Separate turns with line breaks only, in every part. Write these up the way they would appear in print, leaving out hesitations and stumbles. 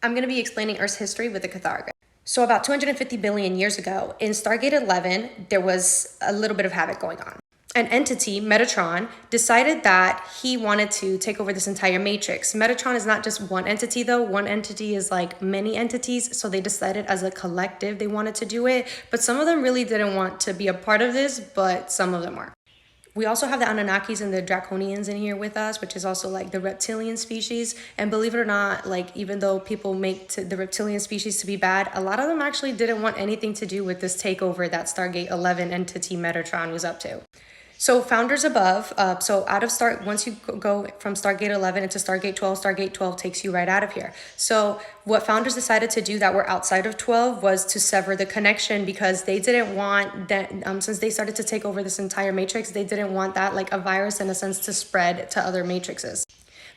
I'm going to be explaining Earth's history with the Kathara. So about 250 billion years ago, in Stargate 11, there was a little bit of havoc going on. An entity, Metatron, decided that he wanted to take over this entire matrix. Metatron is not just one entity though. One entity is like many entities. So they decided as a collective they wanted to do it. But some of them really didn't want to be a part of this, but some of them were. We also have the Anunnakis and the Draconians in here with us, which is also like the reptilian species. And believe it or not, like even though people make the reptilian species to be bad, a lot of them actually didn't want anything to do with this takeover that Stargate 11 entity Metatron was up to. So founders above, so out of once you go from Stargate 11 into Stargate 12 takes you right out of here. So what founders decided to do that were outside of 12 was to sever the connection, because they didn't want that, since they started to take over this entire matrix, they didn't want that like a virus in a sense to spread to other matrices.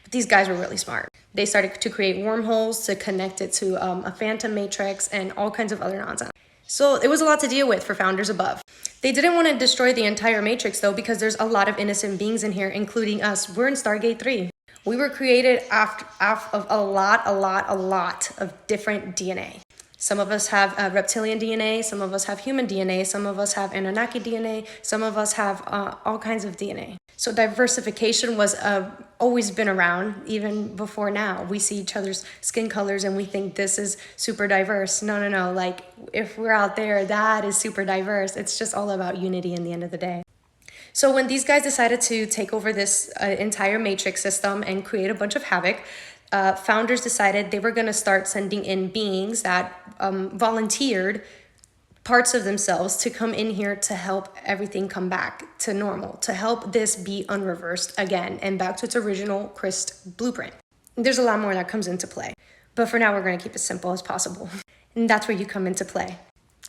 But these guys were really smart. They started to create wormholes to connect it to a phantom matrix and all kinds of other nonsense. So it was a lot to deal with for founders above. They didn't want to destroy the entire matrix though, because there's a lot of innocent beings in here, including us. We're in Stargate 3. We were created of a lot of different DNA. Some of us have reptilian DNA, some of us have human DNA, some of us have Anunnaki DNA, some of us have all kinds of DNA. So diversification was always been around, even before now. We see each other's skin colors and we think this is super diverse. No. Like if we're out there, that is super diverse. It's just all about unity in the end of the day. So when these guys decided to take over this entire matrix system and create a bunch of havoc, founders decided they were going to start sending in beings that volunteered parts of themselves to come in here to help everything come back to normal, to help this be unreversed again and back to its original Christ blueprint. There's a lot more that comes into play, but for now we're going to keep it simple as possible. And that's where you come into play.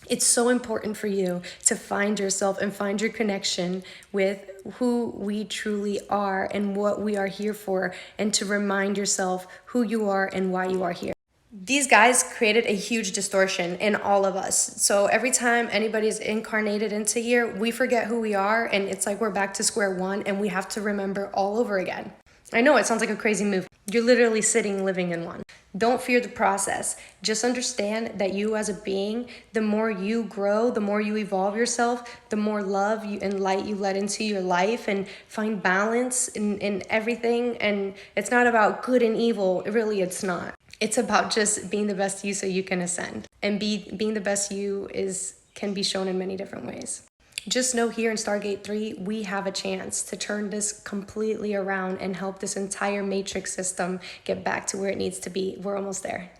It's so important for you to find yourself and find your connection with who we truly are and what we are here for, and to remind yourself who you are and why you are here. These guys created a huge distortion in all of us. So every time anybody's incarnated into here, we forget who we are, and it's like we're back to square one and we have to remember all over again. I know it sounds like a crazy move. You're literally living in one. Don't fear the process. Just understand that you as a being, the more you grow, the more you evolve yourself, the more love and light you let into your life, and find balance in everything. And it's not about good and evil. Really, it's not. It's about just being the best you so you can ascend. And being the best you can be shown in many different ways. Just know here in Stargate 3, we have a chance to turn this completely around and help this entire matrix system get back to where it needs to be. We're almost there.